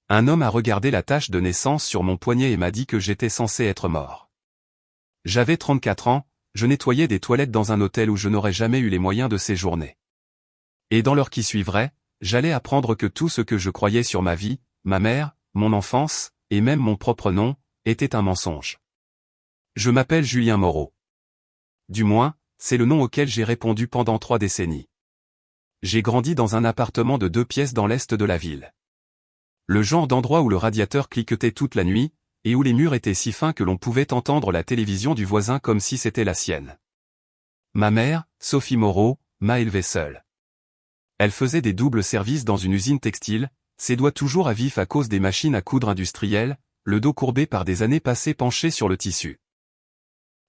Un homme a regardé la tache de naissance sur mon poignet et m'a dit que j'étais censé être mort. J'avais 34 ans, je nettoyais des toilettes dans un hôtel où je n'aurais jamais eu les moyens de séjourner. Et dans l'heure qui suivrait, j'allais apprendre que tout ce que je croyais sur ma vie, ma mère, mon enfance, et même mon propre nom, était un mensonge. Je m'appelle Julien Moreau. Du moins, c'est le nom auquel j'ai répondu pendant 3 décennies. J'ai grandi dans un appartement de 2 pièces dans l'est de la ville. Le genre d'endroit où le radiateur cliquetait toute la nuit, et où les murs étaient si fins que l'on pouvait entendre la télévision du voisin comme si c'était la sienne. Ma mère, Sophie Moreau, m'a élevé seule. Elle faisait des doubles services dans une usine textile, ses doigts toujours à vif à cause des machines à coudre industrielles, le dos courbé par des années passées penchées sur le tissu.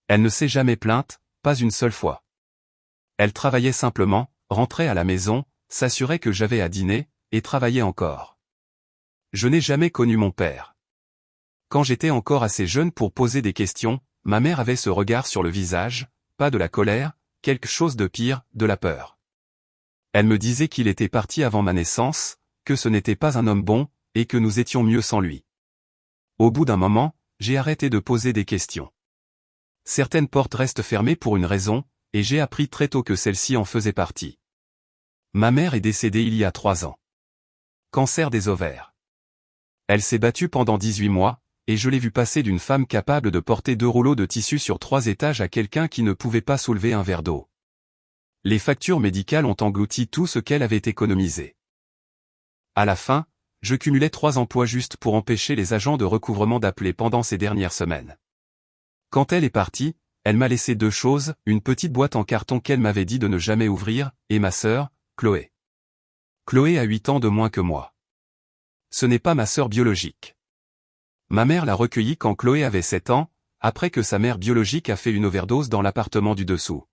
Elle ne s'est jamais plainte, pas une seule fois. Elle travaillait simplement, rentrait à la maison, s'assurait que j'avais à dîner, et travaillait encore. Je n'ai jamais connu mon père. Quand j'étais encore assez jeune pour poser des questions, ma mère avait ce regard sur le visage, pas de la colère, quelque chose de pire, de la peur. Elle me disait qu'il était parti avant ma naissance, que ce n'était pas un homme bon, et que nous étions mieux sans lui. Au bout d'un moment, j'ai arrêté de poser des questions. Certaines portes restent fermées pour une raison, et j'ai appris très tôt que celle-ci en faisait partie. Ma mère est décédée il y a 3 ans. Cancer des ovaires. Elle s'est battue pendant 18 mois, et je l'ai vue passer d'une femme capable de porter 2 rouleaux de tissu sur 3 étages à quelqu'un qui ne pouvait pas soulever un verre d'eau. Les factures médicales ont englouti tout ce qu'elle avait économisé. À la fin, je cumulais 3 emplois juste pour empêcher les agents de recouvrement d'appeler pendant ces dernières semaines. Quand elle est partie, elle m'a laissé 2 choses, une petite boîte en carton qu'elle m'avait dit de ne jamais ouvrir, et ma sœur, Chloé. Chloé a 8 ans de moins que moi. Ce n'est pas ma sœur biologique. Ma mère l'a recueillie quand Chloé avait 7 ans, après que sa mère biologique a fait une overdose dans l'appartement du dessous.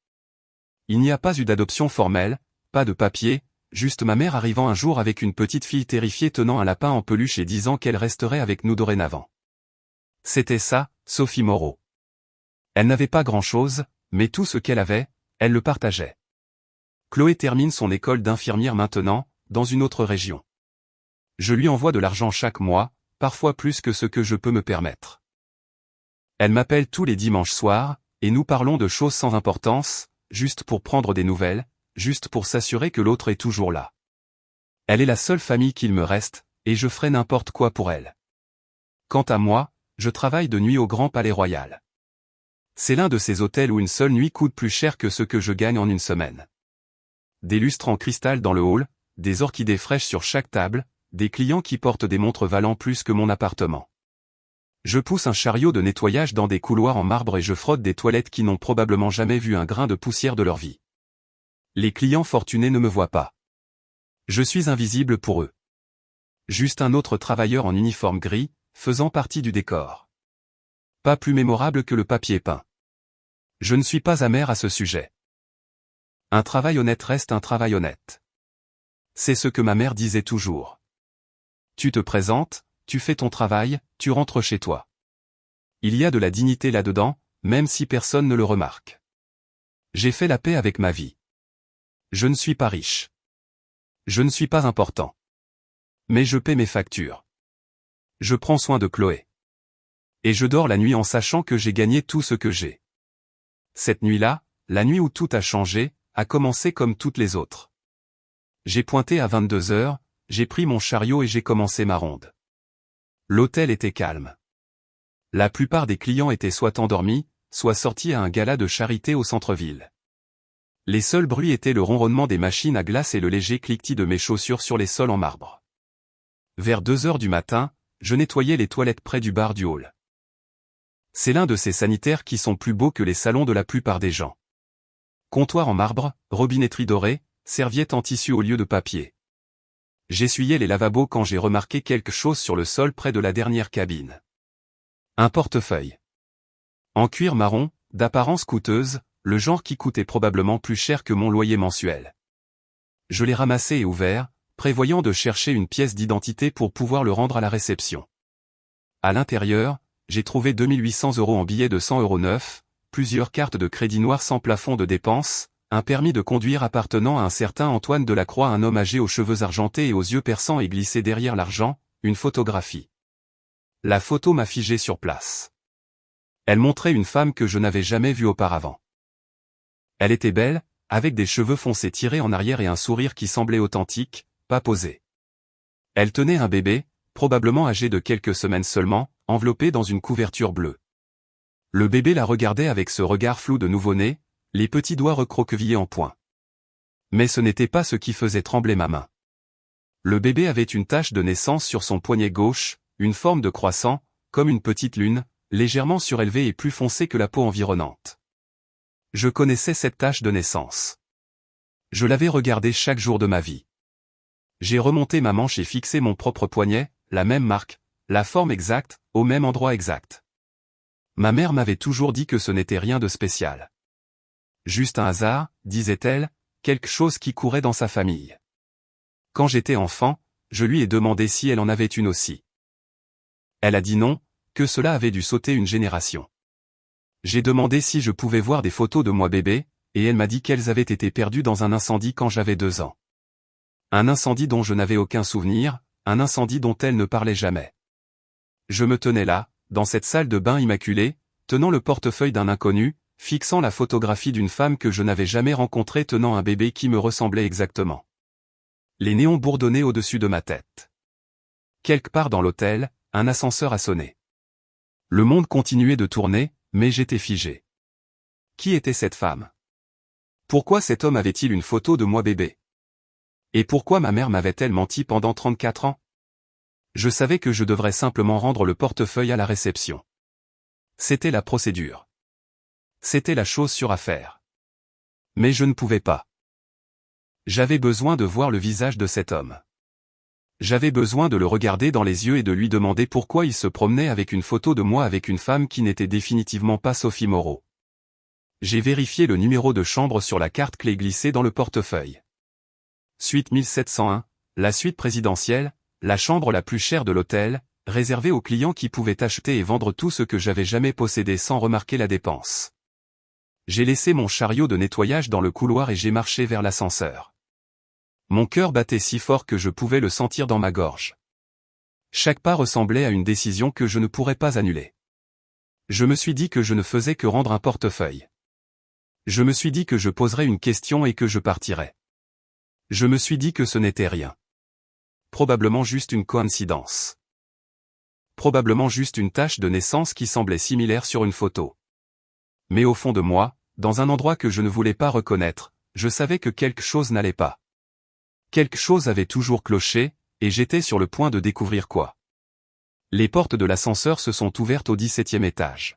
Il n'y a pas eu d'adoption formelle, pas de papier, juste ma mère arrivant un jour avec une petite fille terrifiée tenant un lapin en peluche et disant qu'elle resterait avec nous dorénavant. C'était ça, Sophie Moreau. Elle n'avait pas grand-chose, mais tout ce qu'elle avait, elle le partageait. Chloé termine son école d'infirmière maintenant, dans une autre région. Je lui envoie de l'argent chaque mois, parfois plus que ce que je peux me permettre. Elle m'appelle tous les dimanches soirs, et nous parlons de choses sans importance, juste pour prendre des nouvelles, juste pour s'assurer que l'autre est toujours là. Elle est la seule famille qu'il me reste, et je ferai n'importe quoi pour elle. Quant à moi, je travaille de nuit au Grand Palais Royal. C'est l'un de ces hôtels où une seule nuit coûte plus cher que ce que je gagne en une semaine. Des lustres en cristal dans le hall, des orchidées fraîches sur chaque table, des clients qui portent des montres valant plus que mon appartement. Je pousse un chariot de nettoyage dans des couloirs en marbre et je frotte des toilettes qui n'ont probablement jamais vu un grain de poussière de leur vie. Les clients fortunés ne me voient pas. Je suis invisible pour eux. Juste un autre travailleur en uniforme gris, faisant partie du décor. Pas plus mémorable que le papier peint. Je ne suis pas amer à ce sujet. Un travail honnête reste un travail honnête. C'est ce que ma mère disait toujours. Tu te présentes, tu fais ton travail, tu rentres chez toi. Il y a de la dignité là-dedans, même si personne ne le remarque. J'ai fait la paix avec ma vie. Je ne suis pas riche. Je ne suis pas important. Mais je paie mes factures. Je prends soin de Chloé. Et je dors la nuit en sachant que j'ai gagné tout ce que j'ai. Cette nuit-là, la nuit où tout a changé, a commencé comme toutes les autres. J'ai pointé à 22 heures, j'ai pris mon chariot et j'ai commencé ma ronde. L'hôtel était calme. La plupart des clients étaient soit endormis, soit sortis à un gala de charité au centre-ville. Les seuls bruits étaient le ronronnement des machines à glace et le léger cliquetis de mes chaussures sur les sols en marbre. Vers 2 heures du matin, je nettoyais les toilettes près du bar du hall. C'est l'un de ces sanitaires qui sont plus beaux que les salons de la plupart des gens. Comptoir en marbre, robinetterie dorée, serviettes en tissu au lieu de papier. J'essuyais les lavabos quand j'ai remarqué quelque chose sur le sol près de la dernière cabine. Un portefeuille. En cuir marron, d'apparence coûteuse, le genre qui coûtait probablement plus cher que mon loyer mensuel. Je l'ai ramassé et ouvert, prévoyant de chercher une pièce d'identité pour pouvoir le rendre à la réception. À l'intérieur, j'ai trouvé 2800 € en billets de 100 € neufs, plusieurs cartes de crédit noir sans plafond de dépenses, un permis de conduire appartenant à un certain Antoine Delacroix, un homme âgé aux cheveux argentés et aux yeux perçants et glissé derrière l'argent, une photographie. La photo m'a figé sur place. Elle montrait une femme que je n'avais jamais vue auparavant. Elle était belle, avec des cheveux foncés tirés en arrière et un sourire qui semblait authentique, pas posé. Elle tenait un bébé, probablement âgé de quelques semaines seulement, enveloppé dans une couverture bleue. Le bébé la regardait avec ce regard flou de nouveau-né, les petits doigts recroquevillés en poing. Mais ce n'était pas ce qui faisait trembler ma main. Le bébé avait une tache de naissance sur son poignet gauche, une forme de croissant, comme une petite lune, légèrement surélevée et plus foncée que la peau environnante. Je connaissais cette tache de naissance. Je l'avais regardée chaque jour de ma vie. J'ai remonté ma manche et fixé mon propre poignet, la même marque, la forme exacte, au même endroit exact. Ma mère m'avait toujours dit que ce n'était rien de spécial. Juste un hasard, disait-elle, quelque chose qui courait dans sa famille. Quand j'étais enfant, je lui ai demandé si elle en avait une aussi. Elle a dit non, que cela avait dû sauter une génération. J'ai demandé si je pouvais voir des photos de moi bébé, et elle m'a dit qu'elles avaient été perdues dans un incendie quand j'avais 2 ans. Un incendie dont je n'avais aucun souvenir, un incendie dont elle ne parlait jamais. Je me tenais là, dans cette salle de bain immaculée, tenant le portefeuille d'un inconnu, fixant la photographie d'une femme que je n'avais jamais rencontrée tenant un bébé qui me ressemblait exactement. Les néons bourdonnaient au-dessus de ma tête. Quelque part dans l'hôtel, un ascenseur a sonné. Le monde continuait de tourner, mais j'étais figé. Qui était cette femme? Pourquoi cet homme avait-il une photo de moi bébé? Et pourquoi ma mère m'avait-elle menti pendant 34 ans? Je savais que je devrais simplement rendre le portefeuille à la réception. C'était la procédure. C'était la chose sûre à faire. Mais je ne pouvais pas. J'avais besoin de voir le visage de cet homme. J'avais besoin de le regarder dans les yeux et de lui demander pourquoi il se promenait avec une photo de moi avec une femme qui n'était définitivement pas Sophie Moreau. J'ai vérifié le numéro de chambre sur la carte clé glissée dans le portefeuille. Suite 1701, la suite présidentielle, la chambre la plus chère de l'hôtel, réservée aux clients qui pouvaient acheter et vendre tout ce que j'avais jamais possédé sans remarquer la dépense. J'ai laissé mon chariot de nettoyage dans le couloir et j'ai marché vers l'ascenseur. Mon cœur battait si fort que je pouvais le sentir dans ma gorge. Chaque pas ressemblait à une décision que je ne pourrais pas annuler. Je me suis dit que je ne faisais que rendre un portefeuille. Je me suis dit que je poserais une question et que je partirais. Je me suis dit que ce n'était rien. Probablement juste une coïncidence. Probablement juste une tache de naissance qui semblait similaire sur une photo. Mais au fond de moi, dans un endroit que je ne voulais pas reconnaître, je savais que quelque chose n'allait pas. Quelque chose avait toujours cloché, et j'étais sur le point de découvrir quoi. Les portes de l'ascenseur se sont ouvertes au 17e étage.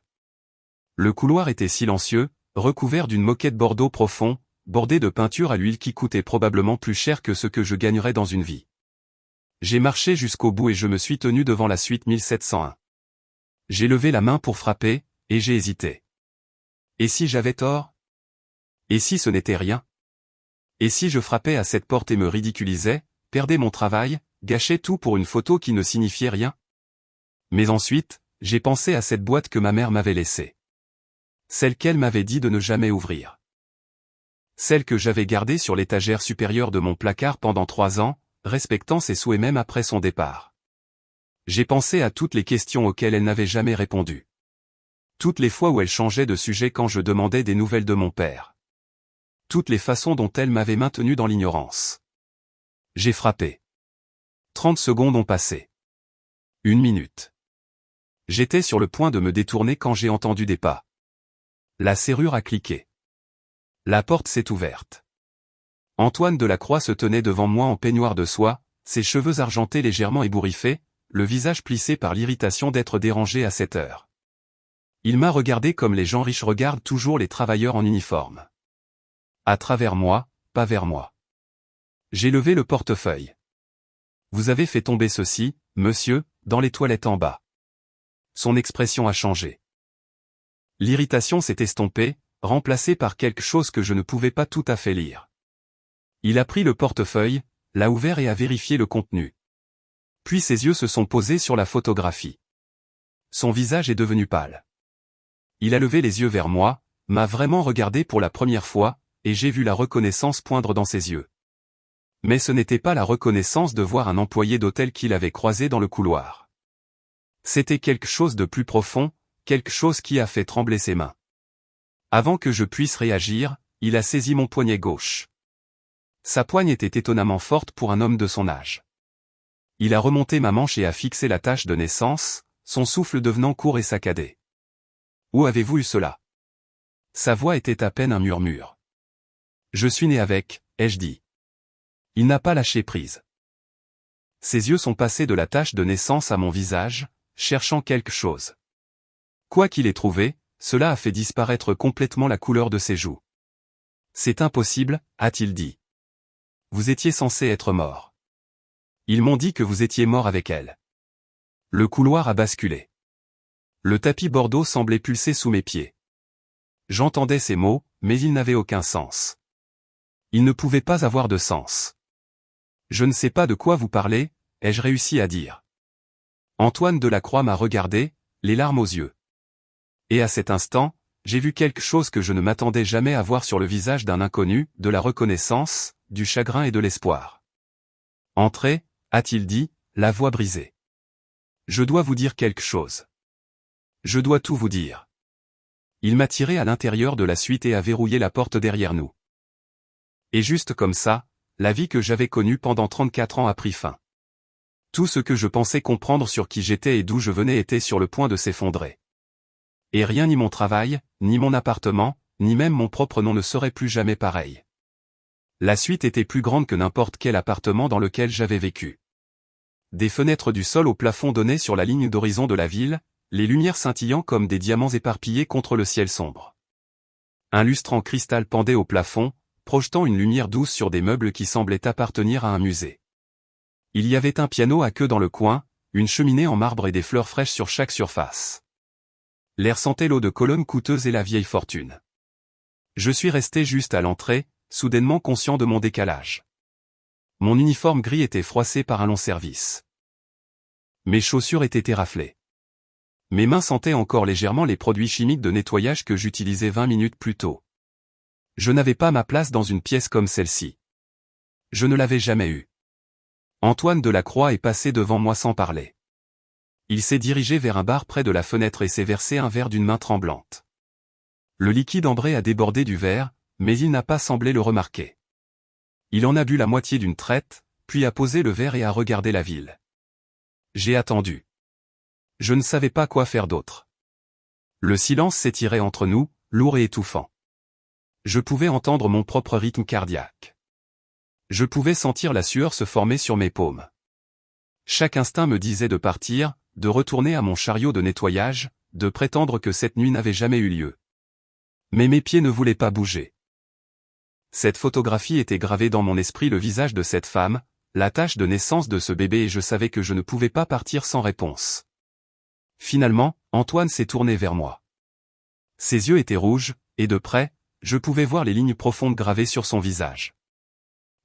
Le couloir était silencieux, recouvert d'une moquette bordeaux profond, bordé de peinture à l'huile qui coûtait probablement plus cher que ce que je gagnerais dans une vie. J'ai marché jusqu'au bout et je me suis tenu devant la suite 1701. J'ai levé la main pour frapper, et j'ai hésité. Et si j'avais tort? Et si ce n'était rien? Et si je frappais à cette porte et me ridiculisais, perdais mon travail, gâchais tout pour une photo qui ne signifiait rien? Mais ensuite, j'ai pensé à cette boîte que ma mère m'avait laissée. Celle qu'elle m'avait dit de ne jamais ouvrir. Celle que j'avais gardée sur l'étagère supérieure de mon placard pendant 3 ans, respectant ses souhaits même après son départ. J'ai pensé à toutes les questions auxquelles elle n'avait jamais répondu. Toutes les fois où elle changeait de sujet quand je demandais des nouvelles de mon père. Toutes les façons dont elle m'avait maintenu dans l'ignorance. J'ai frappé. 30 secondes ont passé. 1 minute. J'étais sur le point de me détourner quand j'ai entendu des pas. La serrure a cliqué. La porte s'est ouverte. Antoine Delacroix se tenait devant moi en peignoir de soie, ses cheveux argentés légèrement ébouriffés, le visage plissé par l'irritation d'être dérangé à cette heure. Il m'a regardé comme les gens riches regardent toujours les travailleurs en uniforme. À travers moi, pas vers moi. J'ai levé le portefeuille. Vous avez fait tomber ceci, monsieur, dans les toilettes en bas. Son expression a changé. L'irritation s'est estompée, remplacée par quelque chose que je ne pouvais pas tout à fait lire. Il a pris le portefeuille, l'a ouvert et a vérifié le contenu. Puis ses yeux se sont posés sur la photographie. Son visage est devenu pâle. Il a levé les yeux vers moi, m'a vraiment regardé pour la première fois, et j'ai vu la reconnaissance poindre dans ses yeux. Mais ce n'était pas la reconnaissance de voir un employé d'hôtel qu'il avait croisé dans le couloir. C'était quelque chose de plus profond, quelque chose qui a fait trembler ses mains. Avant que je puisse réagir, il a saisi mon poignet gauche. Sa poigne était étonnamment forte pour un homme de son âge. Il a remonté ma manche et a fixé la tache de naissance, son souffle devenant court et saccadé. « Où avez-vous eu cela ?» Sa voix était à peine un murmure. « Je suis né avec, ai-je dit. » Il n'a pas lâché prise. Ses yeux sont passés de la tache de naissance à mon visage, cherchant quelque chose. Quoi qu'il ait trouvé, cela a fait disparaître complètement la couleur de ses joues. « C'est impossible, a-t-il dit. Vous étiez censé être mort. Ils m'ont dit que vous étiez mort avec elle. » Le couloir a basculé. Le tapis bordeaux semblait pulser sous mes pieds. J'entendais ces mots, mais ils n'avaient aucun sens. Ils ne pouvaient pas avoir de sens. « Je ne sais pas de quoi vous parlez », ai-je réussi à dire. Antoine Delacroix m'a regardé, les larmes aux yeux. Et à cet instant, j'ai vu quelque chose que je ne m'attendais jamais à voir sur le visage d'un inconnu, de la reconnaissance, du chagrin et de l'espoir. « Entrez », a-t-il dit, la voix brisée. « Je dois vous dire quelque chose. Je dois tout vous dire. » Il m'a tiré à l'intérieur de la suite et a verrouillé la porte derrière nous. Et juste comme ça, la vie que j'avais connue pendant 34 ans a pris fin. Tout ce que je pensais comprendre sur qui j'étais et d'où je venais était sur le point de s'effondrer. Et rien, ni mon travail, ni mon appartement, ni même mon propre nom ne serait plus jamais pareil. La suite était plus grande que n'importe quel appartement dans lequel j'avais vécu. Des fenêtres du sol au plafond donnaient sur la ligne d'horizon de la ville, les lumières scintillant comme des diamants éparpillés contre le ciel sombre. Un lustre en cristal pendait au plafond, projetant une lumière douce sur des meubles qui semblaient appartenir à un musée. Il y avait un piano à queue dans le coin, une cheminée en marbre et des fleurs fraîches sur chaque surface. L'air sentait l'eau de Cologne coûteuse et la vieille fortune. Je suis resté juste à l'entrée, soudainement conscient de mon décalage. Mon uniforme gris était froissé par un long service. Mes chaussures étaient éraflées. Mes mains sentaient encore légèrement les produits chimiques de nettoyage que j'utilisais 20 minutes plus tôt. Je n'avais pas ma place dans une pièce comme celle-ci. Je ne l'avais jamais eue. Antoine Delacroix est passé devant moi sans parler. Il s'est dirigé vers un bar près de la fenêtre et s'est versé un verre d'une main tremblante. Le liquide ambré a débordé du verre, mais il n'a pas semblé le remarquer. Il en a bu la moitié d'une traite, puis a posé le verre et a regardé la ville. J'ai attendu. Je ne savais pas quoi faire d'autre. Le silence s'étirait entre nous, lourd et étouffant. Je pouvais entendre mon propre rythme cardiaque. Je pouvais sentir la sueur se former sur mes paumes. Chaque instinct me disait de partir, de retourner à mon chariot de nettoyage, de prétendre que cette nuit n'avait jamais eu lieu. Mais mes pieds ne voulaient pas bouger. Cette photographie était gravée dans mon esprit, le visage de cette femme, la tache de naissance de ce bébé, et je savais que je ne pouvais pas partir sans réponse. Finalement, Antoine s'est tourné vers moi. Ses yeux étaient rouges, et de près, je pouvais voir les lignes profondes gravées sur son visage.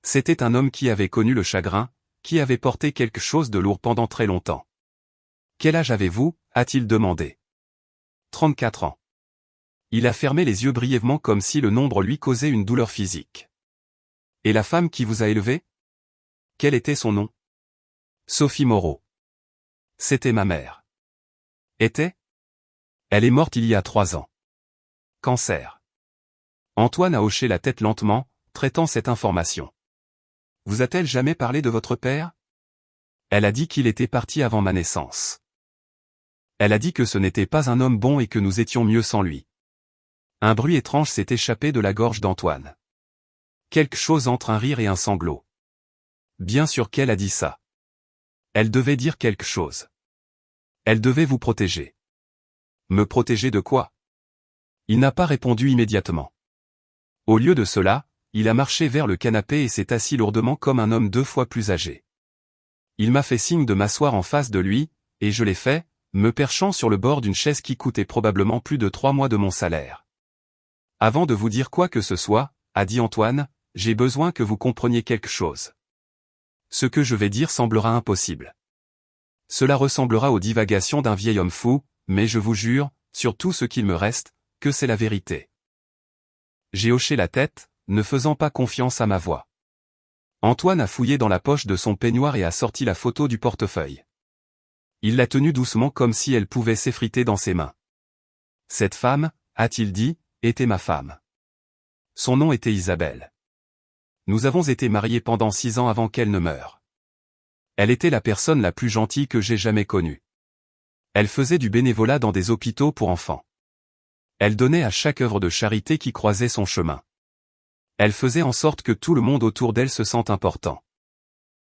C'était un homme qui avait connu le chagrin, qui avait porté quelque chose de lourd pendant très longtemps. « Quel âge avez-vous » a-t-il demandé. « 34 ans. » Il a fermé les yeux brièvement comme si le nombre lui causait une douleur physique. « Et la femme qui vous a élevé ? Quel était son nom ? » Sophie Moreau. « C'était ma mère. » « Était ? » ?»« Elle est morte il y a 3 ans. Cancer. » Antoine a hoché la tête lentement, traitant cette information. « Vous a-t-elle jamais parlé de votre père ? » Elle a dit qu'il était parti avant ma naissance. Elle a dit que ce n'était pas un homme bon et que nous étions mieux sans lui. Un bruit étrange s'est échappé de la gorge d'Antoine. Quelque chose entre un rire et un sanglot. Bien sûr qu'elle a dit ça. Elle devait dire quelque chose. Elle devait vous protéger. Me protéger de quoi ? Il n'a pas répondu immédiatement. Au lieu de cela, il a marché vers le canapé et s'est assis lourdement comme un homme 2 fois plus âgé. Il m'a fait signe de m'asseoir en face de lui, et je l'ai fait, me perchant sur le bord d'une chaise qui coûtait probablement plus de 3 mois de mon salaire. « Avant de vous dire quoi que ce soit, » a dit Antoine, « j'ai besoin que vous compreniez quelque chose. Ce que je vais dire semblera impossible. Cela ressemblera aux divagations d'un vieil homme fou, mais je vous jure, sur tout ce qu'il me reste, que c'est la vérité. » J'ai hoché la tête, ne faisant pas confiance à ma voix. Antoine a fouillé dans la poche de son peignoir et a sorti la photo du portefeuille. Il l'a tenue doucement comme si elle pouvait s'effriter dans ses mains. Cette femme, a-t-il dit, était ma femme. Son nom était Isabelle. Nous avons été mariés pendant 6 ans avant qu'elle ne meure. Elle était la personne la plus gentille que j'ai jamais connue. Elle faisait du bénévolat dans des hôpitaux pour enfants. Elle donnait à chaque œuvre de charité qui croisait son chemin. Elle faisait en sorte que tout le monde autour d'elle se sente important.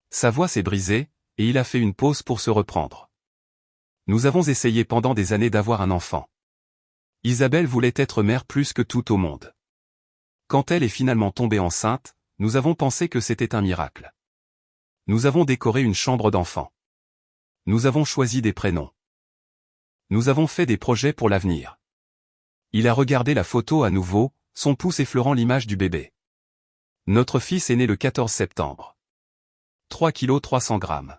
Sa voix s'est brisée, et il a fait une pause pour se reprendre. Nous avons essayé pendant des années d'avoir un enfant. Isabelle voulait être mère plus que tout au monde. Quand elle est finalement tombée enceinte, nous avons pensé que c'était un miracle. Nous avons décoré une chambre d'enfant. Nous avons choisi des prénoms. Nous avons fait des projets pour l'avenir. Il a regardé la photo à nouveau, son pouce effleurant l'image du bébé. Notre fils est né le 14 septembre. 3 kg 300 grammes.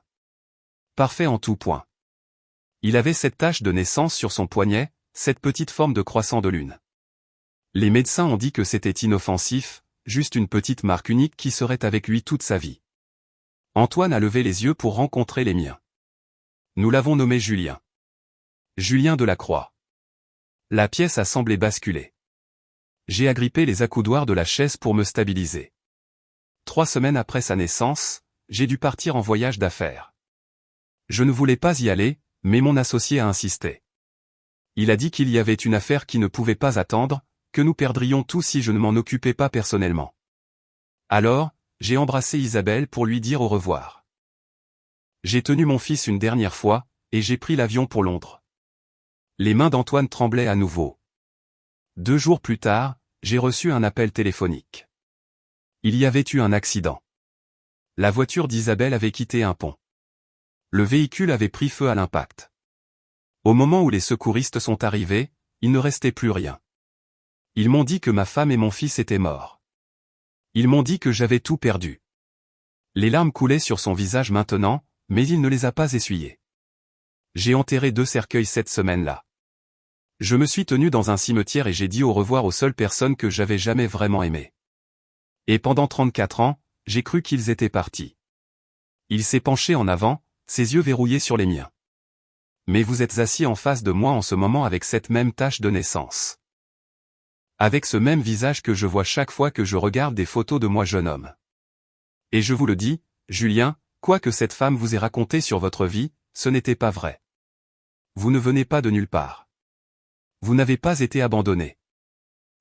Parfait en tout point. Il avait cette tache de naissance sur son poignet, cette petite forme de croissant de lune. Les médecins ont dit que c'était inoffensif, juste une petite marque unique qui serait avec lui toute sa vie. Antoine a levé les yeux pour rencontrer les miens. Nous l'avons nommé Julien. Julien Delacroix. La pièce a semblé basculer. J'ai agrippé les accoudoirs de la chaise pour me stabiliser. 3 semaines après sa naissance, j'ai dû partir en voyage d'affaires. Je ne voulais pas y aller, mais mon associé a insisté. Il a dit qu'il y avait une affaire qui ne pouvait pas attendre, que nous perdrions tout si je ne m'en occupais pas personnellement. Alors, j'ai embrassé Isabelle pour lui dire au revoir. J'ai tenu mon fils une dernière fois, et j'ai pris l'avion pour Londres. Les mains d'Antoine tremblaient à nouveau. 2 jours plus tard, j'ai reçu un appel téléphonique. Il y avait eu un accident. La voiture d'Isabelle avait quitté un pont. Le véhicule avait pris feu à l'impact. Au moment où les secouristes sont arrivés, il ne restait plus rien. Ils m'ont dit que ma femme et mon fils étaient morts. Ils m'ont dit que j'avais tout perdu. Les larmes coulaient sur son visage maintenant, mais il ne les a pas essuyées. J'ai enterré 2 cercueils cette semaine-là. Je me suis tenu dans un cimetière et j'ai dit au revoir aux seules personnes que j'avais jamais vraiment aimées. Et pendant 34 ans, j'ai cru qu'ils étaient partis. Il s'est penché en avant, ses yeux verrouillés sur les miens. Mais vous êtes assis en face de moi en ce moment avec cette même tache de naissance. Avec ce même visage que je vois chaque fois que je regarde des photos de moi jeune homme. Et je vous le dis, Julien, quoi que cette femme vous ait raconté sur votre vie, ce n'était pas vrai. Vous ne venez pas de nulle part. Vous n'avez pas été abandonné.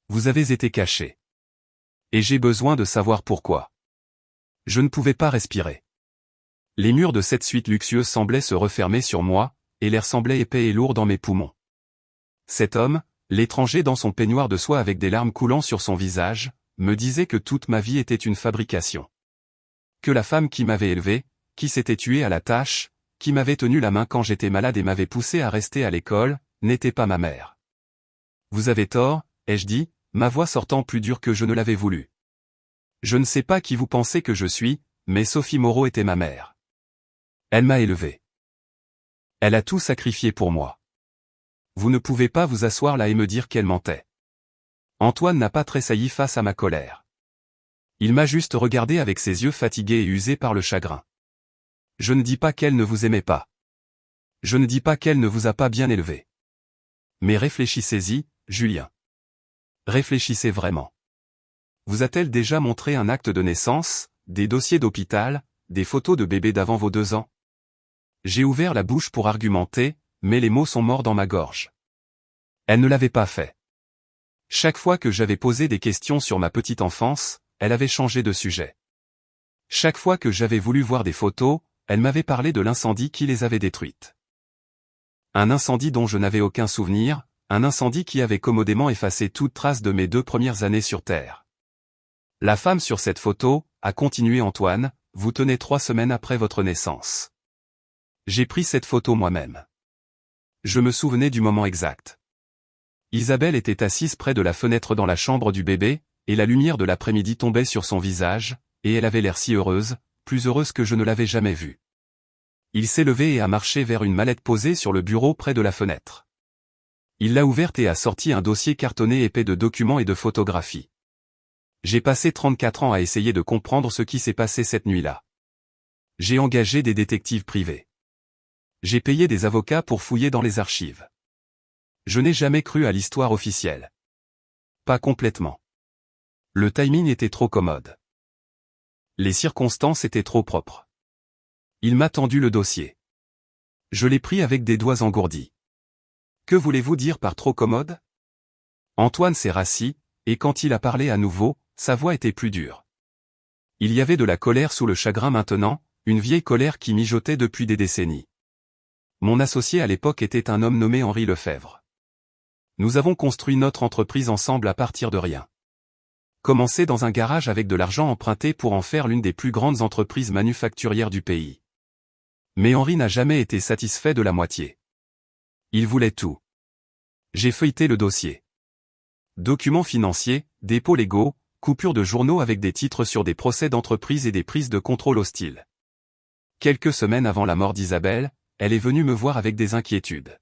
Vous avez été caché. Et j'ai besoin de savoir pourquoi. Je ne pouvais pas respirer. Les murs de cette suite luxueuse semblaient se refermer sur moi, et l'air semblait épais et lourd dans mes poumons. Cet homme, l'étranger dans son peignoir de soie avec des larmes coulant sur son visage, me disait que toute ma vie était une fabrication. Que la femme qui m'avait élevé, qui s'était tuée à la tâche, qui m'avait tenu la main quand j'étais malade et m'avait poussé à rester à l'école, n'était pas ma mère. Vous avez tort, ai-je dit, ma voix sortant plus dure que je ne l'avais voulu. Je ne sais pas qui vous pensez que je suis, mais Sophie Moreau était ma mère. Elle m'a élevé. Elle a tout sacrifié pour moi. Vous ne pouvez pas vous asseoir là et me dire qu'elle mentait. Antoine n'a pas tressailli face à ma colère. Il m'a juste regardé avec ses yeux fatigués et usés par le chagrin. Je ne dis pas qu'elle ne vous aimait pas. Je ne dis pas qu'elle ne vous a pas bien élevé. Mais réfléchissez-y, Julien. Réfléchissez vraiment. Vous a-t-elle déjà montré un acte de naissance, des dossiers d'hôpital, des photos de bébé d'avant vos 2 ans? J'ai ouvert la bouche pour argumenter, mais les mots sont morts dans ma gorge. Elle ne l'avait pas fait. Chaque fois que j'avais posé des questions sur ma petite enfance, elle avait changé de sujet. Chaque fois que j'avais voulu voir des photos, elle m'avait parlé de l'incendie qui les avait détruites. Un incendie dont je n'avais aucun souvenir, un incendie qui avait commodément effacé toute trace de mes 2 premières années sur Terre. La femme sur cette photo, a continué Antoine, vous tenez 3 semaines après votre naissance. J'ai pris cette photo moi-même. Je me souvenais du moment exact. Isabelle était assise près de la fenêtre dans la chambre du bébé, et la lumière de l'après-midi tombait sur son visage, et elle avait l'air si heureuse, plus heureuse que je ne l'avais jamais vue. Il s'est levé et a marché vers une mallette posée sur le bureau près de la fenêtre. Il l'a ouverte et a sorti un dossier cartonné épais de documents et de photographies. J'ai passé 34 ans à essayer de comprendre ce qui s'est passé cette nuit-là. J'ai engagé des détectives privés. J'ai payé des avocats pour fouiller dans les archives. Je n'ai jamais cru à l'histoire officielle. Pas complètement. Le timing était trop commode. Les circonstances étaient trop propres. Il m'a tendu le dossier. Je l'ai pris avec des doigts engourdis. Que voulez-vous dire par trop commode? Antoine s'est rassis, et quand il a parlé à nouveau, sa voix était plus dure. Il y avait de la colère sous le chagrin maintenant, une vieille colère qui mijotait depuis des décennies. Mon associé à l'époque était un homme nommé Henri Lefebvre. Nous avons construit notre entreprise ensemble à partir de rien. Commencé dans un garage avec de l'argent emprunté pour en faire l'une des plus grandes entreprises manufacturières du pays. Mais Henri n'a jamais été satisfait de la moitié. Il voulait tout. J'ai feuilleté le dossier. Documents financiers, dépôts légaux, coupures de journaux avec des titres sur des procès d'entreprise et des prises de contrôle hostiles. Quelques semaines avant la mort d'Isabelle, elle est venue me voir avec des inquiétudes.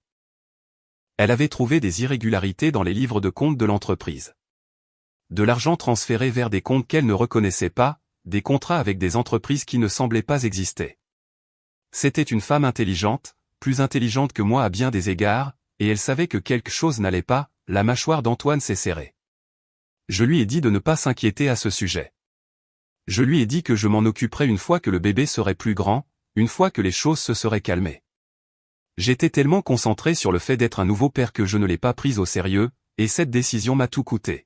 Elle avait trouvé des irrégularités dans les livres de compte de l'entreprise. De l'argent transféré vers des comptes qu'elle ne reconnaissait pas, des contrats avec des entreprises qui ne semblaient pas exister. C'était une femme intelligente, plus intelligente que moi à bien des égards, et elle savait que quelque chose n'allait pas, la mâchoire d'Antoine s'est serrée. Je lui ai dit de ne pas s'inquiéter à ce sujet. Je lui ai dit que je m'en occuperais une fois que le bébé serait plus grand, une fois que les choses se seraient calmées. J'étais tellement concentré sur le fait d'être un nouveau père que je ne l'ai pas prise au sérieux, et cette décision m'a tout coûté.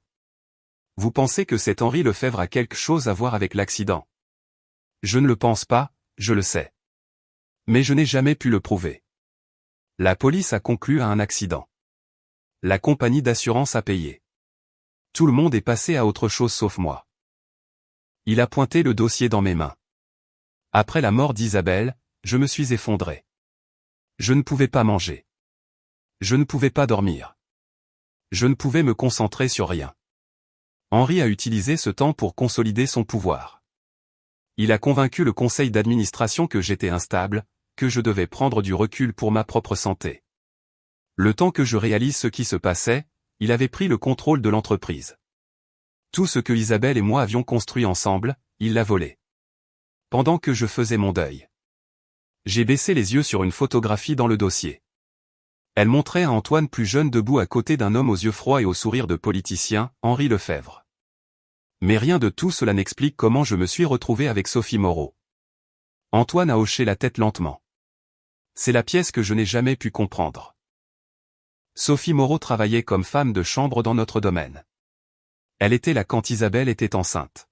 Vous pensez que cet Henri Lefebvre a quelque chose à voir avec l'accident? Je ne le pense pas, je le sais. Mais je n'ai jamais pu le prouver. La police a conclu à un accident. La compagnie d'assurance a payé. Tout le monde est passé à autre chose sauf moi. Il a pointé le dossier dans mes mains. Après la mort d'Isabelle, je me suis effondré. Je ne pouvais pas manger. Je ne pouvais pas dormir. Je ne pouvais me concentrer sur rien. Henri a utilisé ce temps pour consolider son pouvoir. Il a convaincu le conseil d'administration que j'étais instable, que je devais prendre du recul pour ma propre santé. Le temps que je réalise ce qui se passait, il avait pris le contrôle de l'entreprise. Tout ce que Isabelle et moi avions construit ensemble, il l'a volé. Pendant que je faisais mon deuil. J'ai baissé les yeux sur une photographie dans le dossier. Elle montrait un Antoine plus jeune debout à côté d'un homme aux yeux froids et au sourire de politicien, Henri Lefebvre. Mais rien de tout cela n'explique comment je me suis retrouvé avec Sophie Moreau. Antoine a hoché la tête lentement. C'est la pièce que je n'ai jamais pu comprendre. Sophie Moreau travaillait comme femme de chambre dans notre domaine. Elle était là quand Isabelle était enceinte.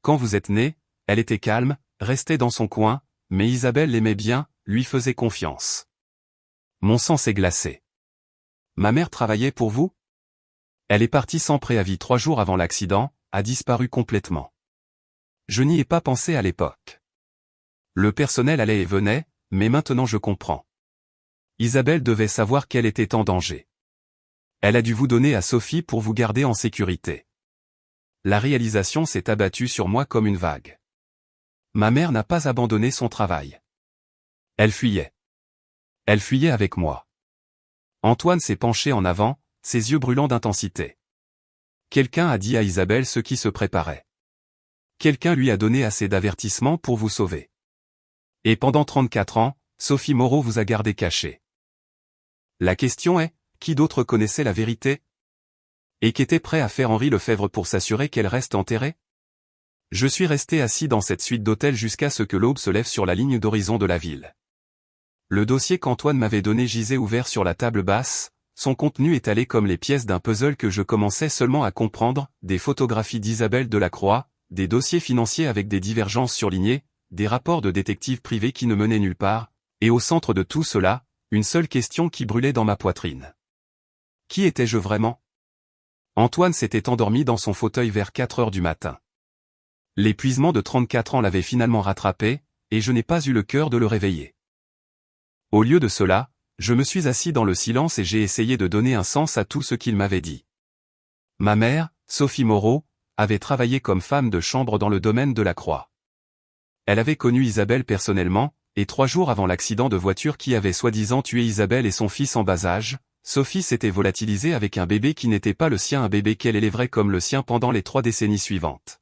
Quand vous êtes né, elle était calme, restait dans son coin, mais Isabelle l'aimait bien, lui faisait confiance. Mon sang s'est glacé. Ma mère travaillait pour vous? Elle est partie sans préavis 3 jours avant l'accident, a disparu complètement. Je n'y ai pas pensé à l'époque. Le personnel allait et venait, mais maintenant je comprends. Isabelle devait savoir qu'elle était en danger. Elle a dû vous donner à Sophie pour vous garder en sécurité. La réalisation s'est abattue sur moi comme une vague. Ma mère n'a pas abandonné son travail. Elle fuyait. Elle fuyait avec moi. Antoine s'est penché en avant, ses yeux brûlants d'intensité. Quelqu'un a dit à Isabelle ce qui se préparait. Quelqu'un lui a donné assez d'avertissements pour vous sauver. Et pendant 34 ans, Sophie Moreau vous a gardé caché. La question est, qui d'autre connaissait la vérité? Et qu'était prêt à faire Henri Lefebvre pour s'assurer qu'elle reste enterrée? Je suis resté assis dans cette suite d'hôtels jusqu'à ce que l'aube se lève sur la ligne d'horizon de la ville. Le dossier qu'Antoine m'avait donné gisait ouvert sur la table basse, son contenu étalé comme les pièces d'un puzzle que je commençais seulement à comprendre, des photographies d'Isabelle Delacroix, des dossiers financiers avec des divergences surlignées, des rapports de détectives privés qui ne menaient nulle part, et au centre de tout cela, une seule question qui brûlait dans ma poitrine. Qui étais-je vraiment? Antoine s'était endormi dans son fauteuil vers 4 heures du matin. L'épuisement de 34 ans l'avait finalement rattrapé, et je n'ai pas eu le cœur de le réveiller. Au lieu de cela, je me suis assis dans le silence et j'ai essayé de donner un sens à tout ce qu'il m'avait dit. Ma mère, Sophie Moreau, avait travaillé comme femme de chambre dans le domaine de la Croix. Elle avait connu Isabelle personnellement, et 3 jours avant l'accident de voiture qui avait soi-disant tué Isabelle et son fils en bas âge, Sophie s'était volatilisée avec un bébé qui n'était pas le sien, un bébé qu'elle élèverait comme le sien pendant les 3 décennies suivantes.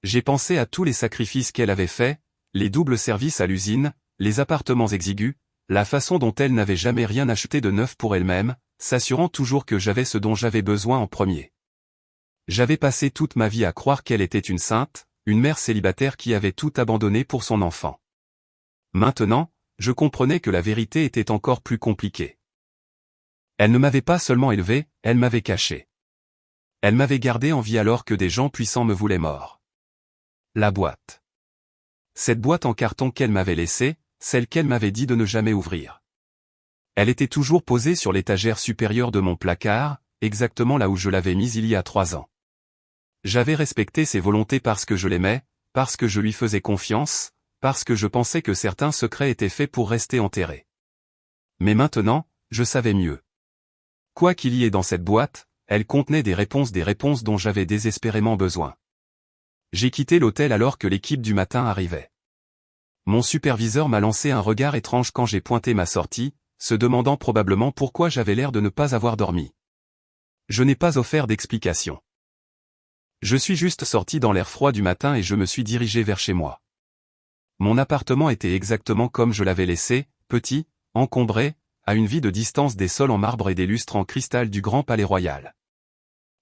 J'ai pensé à tous les sacrifices qu'elle avait faits, les doubles services à l'usine, les appartements exigus, la façon dont elle n'avait jamais rien acheté de neuf pour elle-même, s'assurant toujours que j'avais ce dont j'avais besoin en premier. J'avais passé toute ma vie à croire qu'elle était une sainte, une mère célibataire qui avait tout abandonné pour son enfant. Maintenant, je comprenais que la vérité était encore plus compliquée. Elle ne m'avait pas seulement élevé, elle m'avait caché. Elle m'avait gardé en vie alors que des gens puissants me voulaient mort. La boîte. Cette boîte en carton qu'elle m'avait laissée, celle qu'elle m'avait dit de ne jamais ouvrir. Elle était toujours posée sur l'étagère supérieure de mon placard, exactement là où je l'avais mise il y a 3 ans. J'avais respecté ses volontés parce que je l'aimais, parce que je lui faisais confiance, parce que je pensais que certains secrets étaient faits pour rester enterrés. Mais maintenant, je savais mieux. Quoi qu'il y ait dans cette boîte, elle contenait des réponses dont j'avais désespérément besoin. J'ai quitté l'hôtel alors que l'équipe du matin arrivait. Mon superviseur m'a lancé un regard étrange quand j'ai pointé ma sortie, se demandant probablement pourquoi j'avais l'air de ne pas avoir dormi. Je n'ai pas offert d'explication. Je suis juste sorti dans l'air froid du matin et je me suis dirigé vers chez moi. Mon appartement était exactement comme je l'avais laissé, petit, encombré, à une vie de distance des sols en marbre et des lustres en cristal du Grand Palais Royal.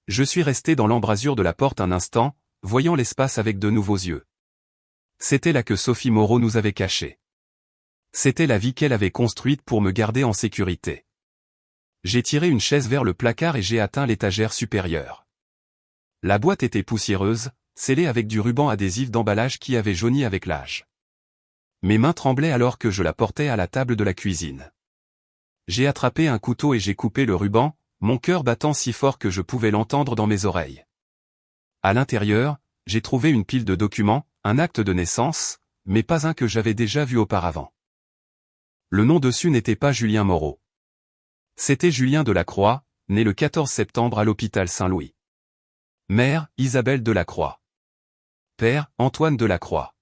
Je suis resté dans l'embrasure de la porte un instant, voyant l'espace avec de nouveaux yeux. C'était là que Sophie Moreau nous avait cachés. C'était la vie qu'elle avait construite pour me garder en sécurité. J'ai tiré une chaise vers le placard et j'ai atteint l'étagère supérieure. La boîte était poussiéreuse, scellée avec du ruban adhésif d'emballage qui avait jauni avec l'âge. Mes mains tremblaient alors que je la portais à la table de la cuisine. J'ai attrapé un couteau et j'ai coupé le ruban, mon cœur battant si fort que je pouvais l'entendre dans mes oreilles. À l'intérieur, j'ai trouvé une pile de documents, un acte de naissance, mais pas un que j'avais déjà vu auparavant. Le nom dessus n'était pas Julien Moreau. C'était Julien Delacroix, né le 14 septembre à l'hôpital Saint-Louis. Mère, Isabelle Delacroix. Père, Antoine Delacroix.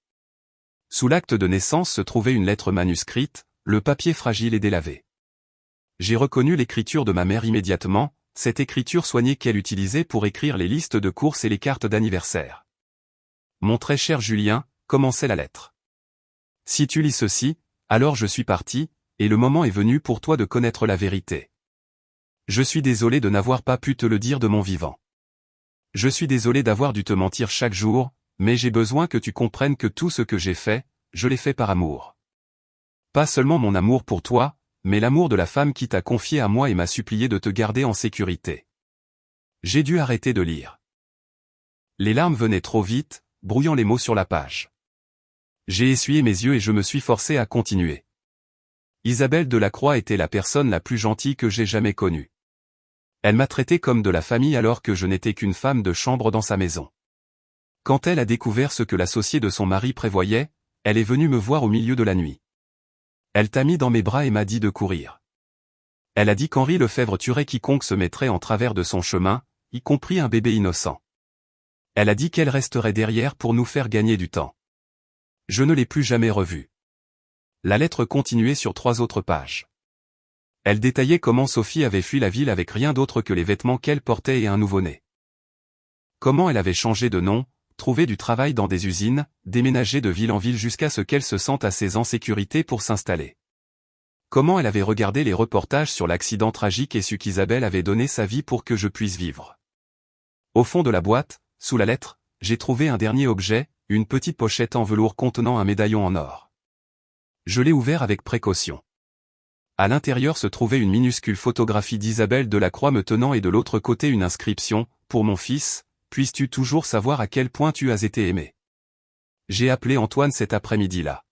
Sous l'acte de naissance se trouvait une lettre manuscrite, le papier fragile et délavé. J'ai reconnu l'écriture de ma mère immédiatement, cette écriture soignée qu'elle utilisait pour écrire les listes de courses et les cartes d'anniversaire. Mon très cher Julien, commençait la lettre. Si tu lis ceci, alors je suis parti, et le moment est venu pour toi de connaître la vérité. Je suis désolé de n'avoir pas pu te le dire de mon vivant. Je suis désolé d'avoir dû te mentir chaque jour, mais j'ai besoin que tu comprennes que tout ce que j'ai fait, je l'ai fait par amour. Pas seulement mon amour pour toi, mais l'amour de la femme qui t'a confié à moi et m'a supplié de te garder en sécurité. J'ai dû arrêter de lire. Les larmes venaient trop vite, brouillant les mots sur la page. J'ai essuyé mes yeux et je me suis forcé à continuer. Isabelle Delacroix était la personne la plus gentille que j'ai jamais connue. Elle m'a traité comme de la famille alors que je n'étais qu'une femme de chambre dans sa maison. Quand elle a découvert ce que l'associé de son mari prévoyait, elle est venue me voir au milieu de la nuit. Elle t'a mis dans mes bras et m'a dit de courir. Elle a dit qu'Henri Lefebvre tuerait quiconque se mettrait en travers de son chemin, y compris un bébé innocent. Elle a dit qu'elle resterait derrière pour nous faire gagner du temps. Je ne l'ai plus jamais revue. La lettre continuait sur 3 autres pages. Elle détaillait comment Sophie avait fui la ville avec rien d'autre que les vêtements qu'elle portait et un nouveau-né. Comment elle avait changé de nom, trouvé du travail dans des usines, déménagé de ville en ville jusqu'à ce qu'elle se sente assez en sécurité pour s'installer. Comment elle avait regardé les reportages sur l'accident tragique et su qu'Isabelle avait donné sa vie pour que je puisse vivre. Au fond de la boîte, sous la lettre, j'ai trouvé un dernier objet, une petite pochette en velours contenant un médaillon en or. Je l'ai ouvert avec précaution. À l'intérieur se trouvait une minuscule photographie d'Isabelle Delacroix me tenant et de l'autre côté une inscription, « Pour mon fils, puisses-tu toujours savoir à quel point tu as été aimé. » J'ai appelé Antoine cet après-midi-là.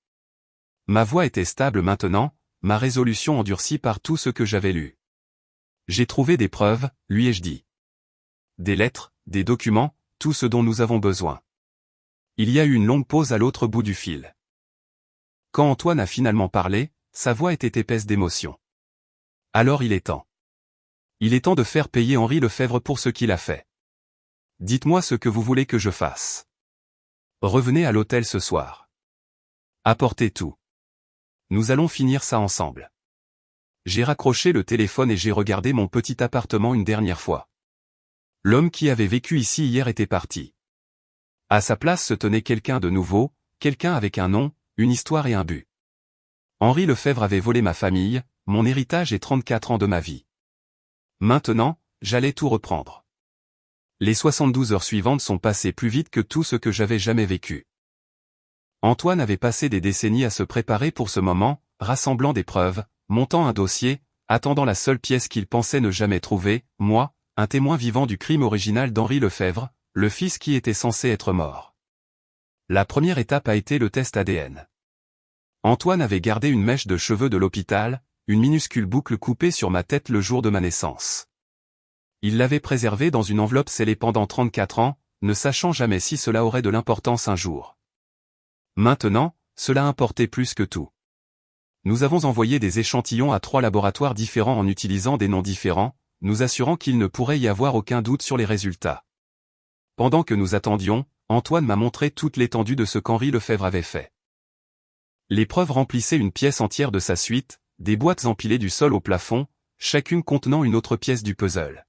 Ma voix était stable maintenant, ma résolution endurcie par tout ce que j'avais lu. J'ai trouvé des preuves, lui ai-je dit. Des lettres, des documents, tout ce dont nous avons besoin. Il y a eu une longue pause à l'autre bout du fil. Quand Antoine a finalement parlé, sa voix était épaisse d'émotion. Alors il est temps. Il est temps de faire payer Henri Lefebvre pour ce qu'il a fait. Dites-moi ce que vous voulez que je fasse. Revenez à l'hôtel ce soir. Apportez tout. Nous allons finir ça ensemble. J'ai raccroché le téléphone et j'ai regardé mon petit appartement une dernière fois. L'homme qui avait vécu ici hier était parti. À sa place se tenait quelqu'un de nouveau, quelqu'un avec un nom, une histoire et un but. Henri Lefebvre avait volé ma famille, mon héritage et 34 ans de ma vie. Maintenant, j'allais tout reprendre. Les 72 heures suivantes sont passées plus vite que tout ce que j'avais jamais vécu. Antoine avait passé des décennies à se préparer pour ce moment, rassemblant des preuves, montant un dossier, attendant la seule pièce qu'il pensait ne jamais trouver, moi, un témoin vivant du crime original d'Henri Lefebvre, le fils qui était censé être mort. La première étape a été le test ADN. Antoine avait gardé une mèche de cheveux de l'hôpital, une minuscule boucle coupée sur ma tête le jour de ma naissance. Il l'avait préservée dans une enveloppe scellée pendant 34 ans, ne sachant jamais si cela aurait de l'importance un jour. Maintenant, cela importait plus que tout. Nous avons envoyé des échantillons à 3 laboratoires différents en utilisant des noms différents, nous assurant qu'il ne pourrait y avoir aucun doute sur les résultats. Pendant que nous attendions, Antoine m'a montré toute l'étendue de ce qu'Henri Lefebvre avait fait. Les preuves remplissaient une pièce entière de sa suite, des boîtes empilées du sol au plafond, chacune contenant une autre pièce du puzzle.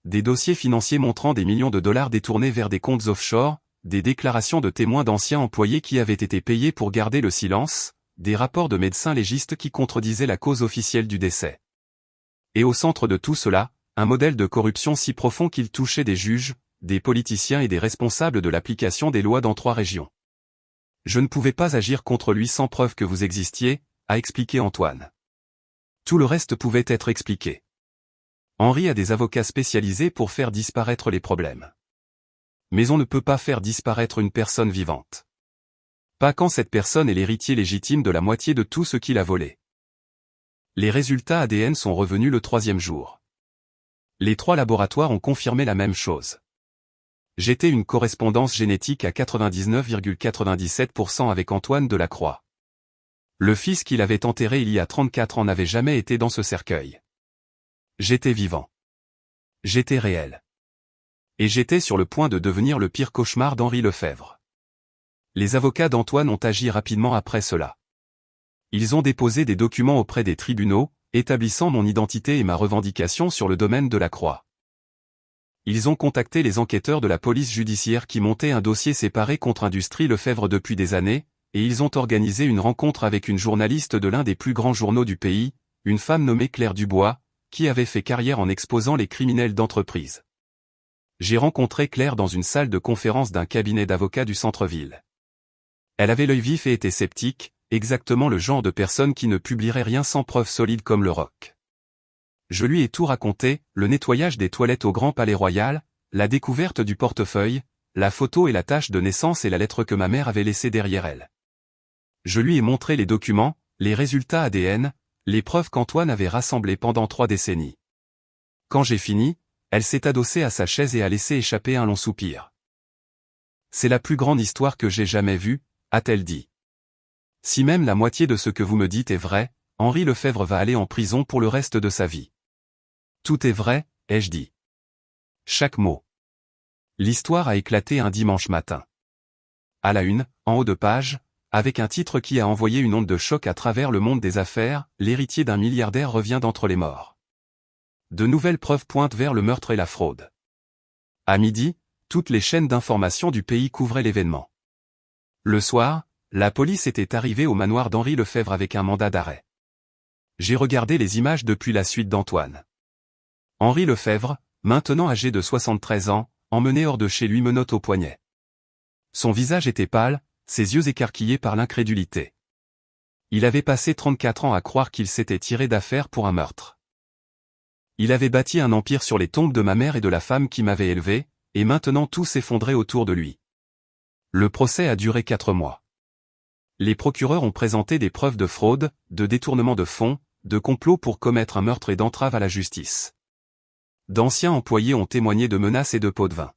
Des dossiers financiers montrant des millions de dollars détournés vers des comptes offshore, des déclarations de témoins d'anciens employés qui avaient été payés pour garder le silence, des rapports de médecins légistes qui contredisaient la cause officielle du décès. Et au centre de tout cela, un modèle de corruption si profond qu'il touchait des juges, des politiciens et des responsables de l'application des lois dans 3 régions. Je ne pouvais pas agir contre lui sans preuve que vous existiez, a expliqué Antoine. Tout le reste pouvait être expliqué. Henri a des avocats spécialisés pour faire disparaître les problèmes. Mais on ne peut pas faire disparaître une personne vivante. Pas quand cette personne est l'héritier légitime de la moitié de tout ce qu'il a volé. Les résultats ADN sont revenus le 3e jour. Les 3 laboratoires ont confirmé la même chose. J'étais une correspondance génétique à 99,97% avec Antoine Delacroix. Le fils qu'il avait enterré il y a 34 ans n'avait jamais été dans ce cercueil. J'étais vivant. J'étais réel. Et j'étais sur le point de devenir le pire cauchemar d'Henri Lefebvre. Les avocats d'Antoine ont agi rapidement après cela. Ils ont déposé des documents auprès des tribunaux, établissant mon identité et ma revendication sur le domaine Delacroix. Ils ont contacté les enquêteurs de la police judiciaire qui montaient un dossier séparé contre Industrie Lefebvre depuis des années, et ils ont organisé une rencontre avec une journaliste de l'un des plus grands journaux du pays, une femme nommée Claire Dubois, qui avait fait carrière en exposant les criminels d'entreprise. J'ai rencontré Claire dans une salle de conférence d'un cabinet d'avocats du centre-ville. Elle avait l'œil vif et était sceptique, exactement le genre de personne qui ne publierait rien sans preuve solide comme le roc. Je lui ai tout raconté, le nettoyage des toilettes au Grand Palais Royal, la découverte du portefeuille, la photo et la tache de naissance et la lettre que ma mère avait laissée derrière elle. Je lui ai montré les documents, les résultats ADN, les preuves qu'Antoine avait rassemblées pendant 3 décennies. Quand j'ai fini, elle s'est adossée à sa chaise et a laissé échapper un long soupir. C'est la plus grande histoire que j'ai jamais vue, a-t-elle dit. Si même la moitié de ce que vous me dites est vrai, Henri Lefebvre va aller en prison pour le reste de sa vie. Tout est vrai, ai-je dit. Chaque mot. L'histoire a éclaté un dimanche matin. À la une, en haut de page, avec un titre qui a envoyé une onde de choc à travers le monde des affaires, l'héritier d'un milliardaire revient d'entre les morts. De nouvelles preuves pointent vers le meurtre et la fraude. À midi, toutes les chaînes d'information du pays couvraient l'événement. Le soir, la police était arrivée au manoir d'Henri Lefebvre avec un mandat d'arrêt. J'ai regardé les images depuis la suite d'Antoine. Henri Lefebvre, maintenant âgé de 73 ans, emmené hors de chez lui menottes au poignet. Son visage était pâle, ses yeux écarquillés par l'incrédulité. Il avait passé 34 ans à croire qu'il s'était tiré d'affaire pour un meurtre. Il avait bâti un empire sur les tombes de ma mère et de la femme qui m'avait élevé, et maintenant tout s'effondrait autour de lui. Le procès a duré 4 mois. Les procureurs ont présenté des preuves de fraude, de détournement de fonds, de complot pour commettre un meurtre et d'entrave à la justice. D'anciens employés ont témoigné de menaces et de pots de vin.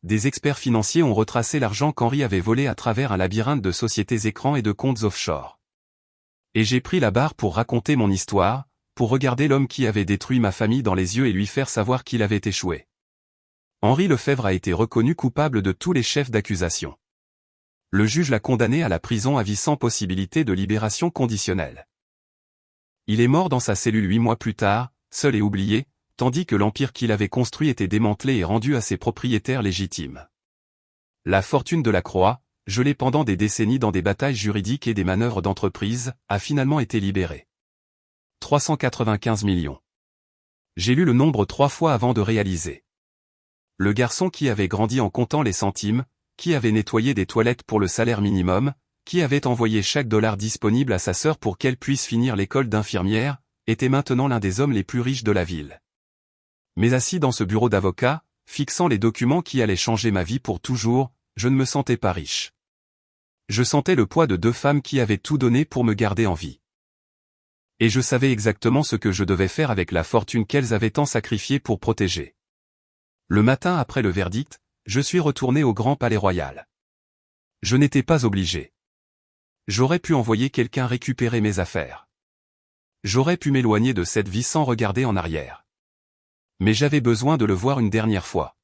Des experts financiers ont retracé l'argent qu'Henri avait volé à travers un labyrinthe de sociétés écrans et de comptes offshore. Et j'ai pris la barre pour raconter mon histoire, pour regarder l'homme qui avait détruit ma famille dans les yeux et lui faire savoir qu'il avait échoué. Henri Lefebvre a été reconnu coupable de tous les chefs d'accusation. Le juge l'a condamné à la prison à vie sans possibilité de libération conditionnelle. Il est mort dans sa cellule 8 mois plus tard, seul et oublié, tandis que l'empire qu'il avait construit était démantelé et rendu à ses propriétaires légitimes. La fortune de la Croix, gelée pendant des décennies dans des batailles juridiques et des manœuvres d'entreprise, a finalement été libérée. 395 millions. J'ai lu le nombre 3 fois avant de réaliser. Le garçon qui avait grandi en comptant les centimes, qui avait nettoyé des toilettes pour le salaire minimum, qui avait envoyé chaque dollar disponible à sa sœur pour qu'elle puisse finir l'école d'infirmière, était maintenant l'un des hommes les plus riches de la ville. Mais assis dans ce bureau d'avocat, fixant les documents qui allaient changer ma vie pour toujours, je ne me sentais pas riche. Je sentais le poids de 2 femmes qui avaient tout donné pour me garder en vie. Et je savais exactement ce que je devais faire avec la fortune qu'elles avaient tant sacrifiée pour protéger. Le matin après le verdict, je suis retourné au Grand Palais Royal. Je n'étais pas obligé. J'aurais pu envoyer quelqu'un récupérer mes affaires. J'aurais pu m'éloigner de cette vie sans regarder en arrière. Mais j'avais besoin de le voir une dernière fois.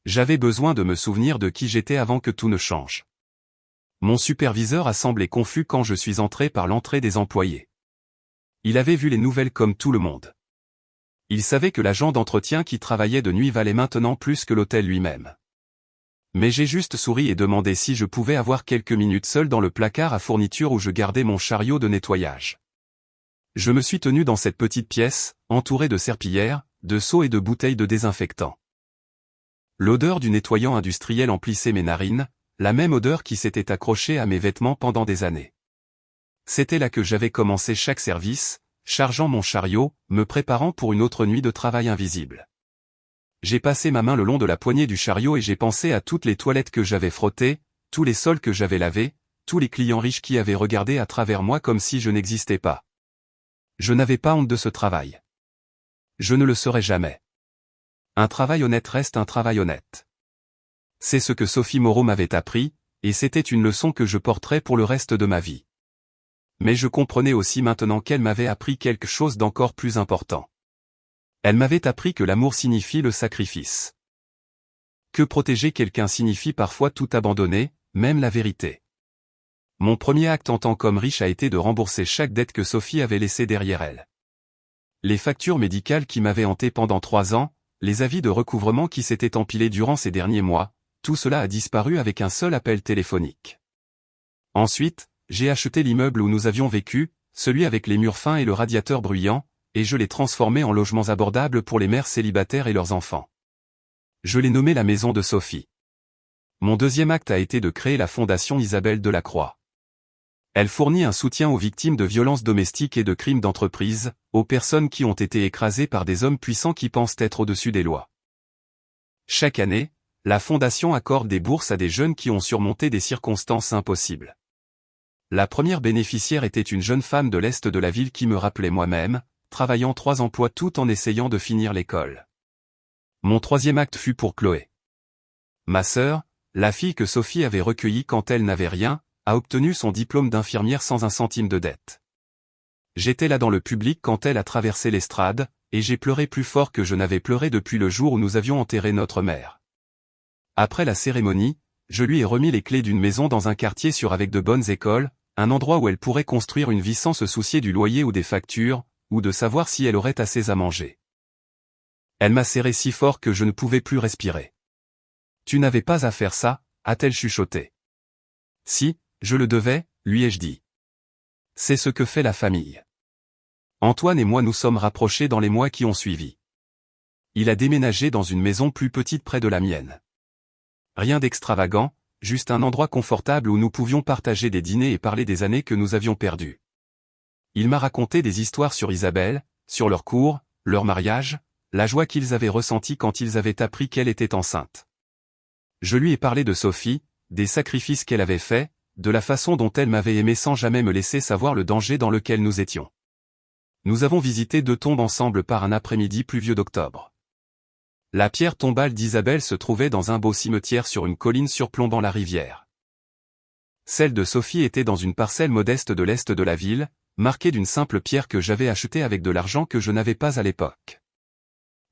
J'avais besoin de me souvenir de qui j'étais avant que tout ne change. Mon superviseur a semblé confus quand je suis entré par l'entrée des employés. Il avait vu les nouvelles comme tout le monde. Il savait que l'agent d'entretien qui travaillait de nuit valait maintenant plus que l'hôtel lui-même. Mais j'ai juste souri et demandé si je pouvais avoir quelques minutes seul dans le placard à fourniture où je gardais mon chariot de nettoyage. Je me suis tenu dans cette petite pièce, entouré de serpillières, de seaux et de bouteilles de désinfectant. L'odeur du nettoyant industriel emplissait mes narines, la même odeur qui s'était accrochée à mes vêtements pendant des années. C'était là que j'avais commencé chaque service, chargeant mon chariot, me préparant pour une autre nuit de travail invisible. J'ai passé ma main le long de la poignée du chariot et j'ai pensé à toutes les toilettes que j'avais frottées, tous les sols que j'avais lavés, tous les clients riches qui avaient regardé à travers moi comme si je n'existais pas. Je n'avais pas honte de ce travail. Je ne le serai jamais. Un travail honnête reste un travail honnête. C'est ce que Sophie Moreau m'avait appris, et c'était une leçon que je porterais pour le reste de ma vie. Mais je comprenais aussi maintenant qu'elle m'avait appris quelque chose d'encore plus important. Elle m'avait appris que l'amour signifie le sacrifice. Que protéger quelqu'un signifie parfois tout abandonner, même la vérité. Mon premier acte en tant qu'homme riche a été de rembourser chaque dette que Sophie avait laissée derrière elle. Les factures médicales qui m'avaient hanté pendant 3 ans, les avis de recouvrement qui s'étaient empilés durant ces derniers mois, tout cela a disparu avec un seul appel téléphonique. Ensuite, j'ai acheté l'immeuble où nous avions vécu, celui avec les murs fins et le radiateur bruyant, et je l'ai transformé en logements abordables pour les mères célibataires et leurs enfants. Je l'ai nommé la maison de Sophie. Mon deuxième acte a été de créer la Fondation Isabelle Delacroix. Elle fournit un soutien aux victimes de violences domestiques et de crimes d'entreprise, aux personnes qui ont été écrasées par des hommes puissants qui pensent être au-dessus des lois. Chaque année, la Fondation accorde des bourses à des jeunes qui ont surmonté des circonstances impossibles. La première bénéficiaire était une jeune femme de l'Est de la ville qui me rappelait moi-même, travaillant 3 emplois tout en essayant de finir l'école. Mon troisième acte fut pour Chloé. Ma sœur, la fille que Sophie avait recueillie quand elle n'avait rien, a obtenu son diplôme d'infirmière sans un centime de dette. J'étais là dans le public quand elle a traversé l'estrade, et j'ai pleuré plus fort que je n'avais pleuré depuis le jour où nous avions enterré notre mère. Après la cérémonie, je lui ai remis les clés d'une maison dans un quartier sûr avec de bonnes écoles, un endroit où elle pourrait construire une vie sans se soucier du loyer ou des factures, ou de savoir si elle aurait assez à manger. Elle m'a serré si fort que je ne pouvais plus respirer. « Tu n'avais pas à faire ça », a-t-elle chuchoté. « Si, je le devais », lui ai-je dit. C'est ce que fait la famille. Antoine et moi nous sommes rapprochés dans les mois qui ont suivi. Il a déménagé dans une maison plus petite près de la mienne. Rien d'extravagant, juste un endroit confortable où nous pouvions partager des dîners et parler des années que nous avions perdues. Il m'a raconté des histoires sur Isabelle, sur leur cours, leur mariage, la joie qu'ils avaient ressentie quand ils avaient appris qu'elle était enceinte. Je lui ai parlé de Sophie, des sacrifices qu'elle avait faits, de la façon dont elle m'avait aimé sans jamais me laisser savoir le danger dans lequel nous étions. Nous avons visité 2 tombes ensemble par un après-midi pluvieux d'octobre. La pierre tombale d'Isabelle se trouvait dans un beau cimetière sur une colline surplombant la rivière. Celle de Sophie était dans une parcelle modeste de l'est de la ville, marquée d'une simple pierre que j'avais achetée avec de l'argent que je n'avais pas à l'époque.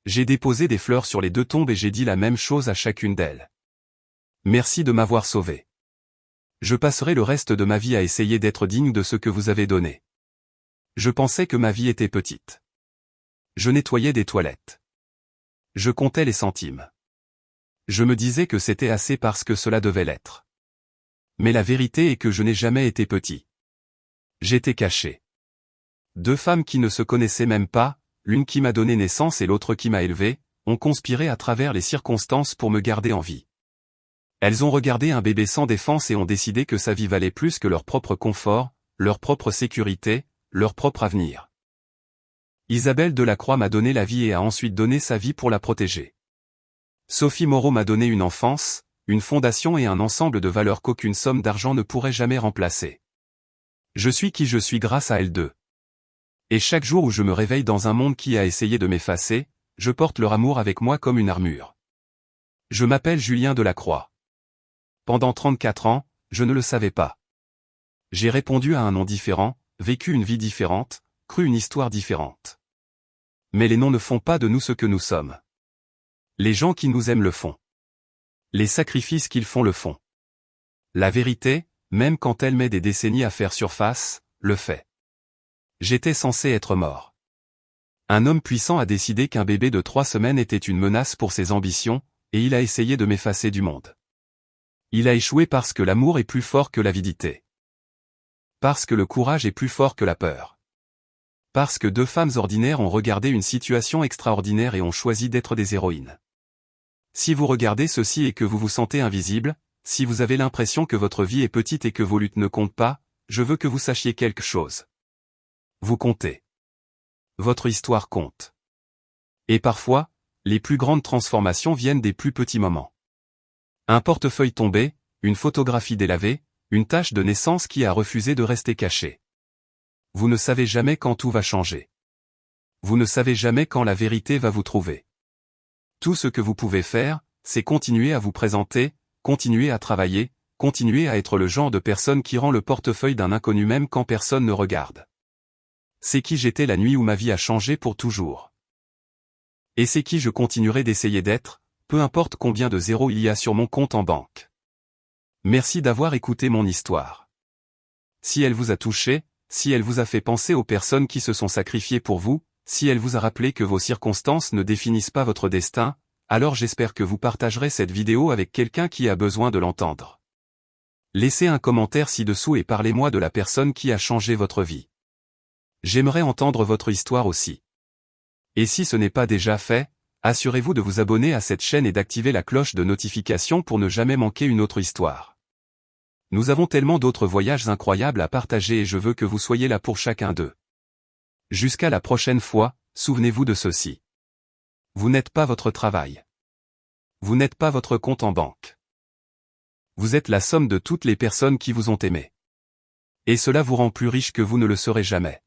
J'ai déposé des fleurs sur les 2 tombes et j'ai dit la même chose à chacune d'elles. Merci de m'avoir sauvé. Je passerai le reste de ma vie à essayer d'être digne de ce que vous avez donné. Je pensais que ma vie était petite. Je nettoyais des toilettes. Je comptais les centimes. Je me disais que c'était assez parce que cela devait l'être. Mais la vérité est que je n'ai jamais été petit. J'étais caché. Deux femmes qui ne se connaissaient même pas, l'une qui m'a donné naissance et l'autre qui m'a élevé, ont conspiré à travers les circonstances pour me garder en vie. Elles ont regardé un bébé sans défense et ont décidé que sa vie valait plus que leur propre confort, leur propre sécurité, leur propre avenir. Isabelle Delacroix m'a donné la vie et a ensuite donné sa vie pour la protéger. Sophie Moreau m'a donné une enfance, une fondation et un ensemble de valeurs qu'aucune somme d'argent ne pourrait jamais remplacer. Je suis qui je suis grâce à elles deux. Et chaque jour où je me réveille dans un monde qui a essayé de m'effacer, je porte leur amour avec moi comme une armure. Je m'appelle Julien Delacroix. Pendant 34 ans, je ne le savais pas. J'ai répondu à un nom différent, vécu une vie différente, cru une histoire différente. Mais les noms ne font pas de nous ce que nous sommes. Les gens qui nous aiment le font. Les sacrifices qu'ils font le font. La vérité, même quand elle met des décennies à faire surface, le fait. J'étais censé être mort. Un homme puissant a décidé qu'un bébé de 3 semaines était une menace pour ses ambitions, et il a essayé de m'effacer du monde. Il a échoué parce que l'amour est plus fort que l'avidité. Parce que le courage est plus fort que la peur. Parce que deux femmes ordinaires ont regardé une situation extraordinaire et ont choisi d'être des héroïnes. Si vous regardez ceci et que vous vous sentez invisible, si vous avez l'impression que votre vie est petite et que vos luttes ne comptent pas, je veux que vous sachiez quelque chose. Vous comptez. Votre histoire compte. Et parfois, les plus grandes transformations viennent des plus petits moments. Un portefeuille tombé, une photographie délavée, une tache de naissance qui a refusé de rester cachée. Vous ne savez jamais quand tout va changer. Vous ne savez jamais quand la vérité va vous trouver. Tout ce que vous pouvez faire, c'est continuer à vous présenter, continuer à travailler, continuer à être le genre de personne qui rend le portefeuille d'un inconnu même quand personne ne regarde. C'est qui j'étais la nuit où ma vie a changé pour toujours. Et c'est qui je continuerai d'essayer d'être, peu importe combien de zéros il y a sur mon compte en banque. Merci d'avoir écouté mon histoire. Si elle vous a touché, si elle vous a fait penser aux personnes qui se sont sacrifiées pour vous, si elle vous a rappelé que vos circonstances ne définissent pas votre destin, alors j'espère que vous partagerez cette vidéo avec quelqu'un qui a besoin de l'entendre. Laissez un commentaire ci-dessous et parlez-moi de la personne qui a changé votre vie. J'aimerais entendre votre histoire aussi. Et si ce n'est pas déjà fait, assurez-vous de vous abonner à cette chaîne et d'activer la cloche de notification pour ne jamais manquer une autre histoire. Nous avons tellement d'autres voyages incroyables à partager et je veux que vous soyez là pour chacun d'eux. Jusqu'à la prochaine fois, souvenez-vous de ceci. Vous n'êtes pas votre travail. Vous n'êtes pas votre compte en banque. Vous êtes la somme de toutes les personnes qui vous ont aimé. Et cela vous rend plus riche que vous ne le serez jamais.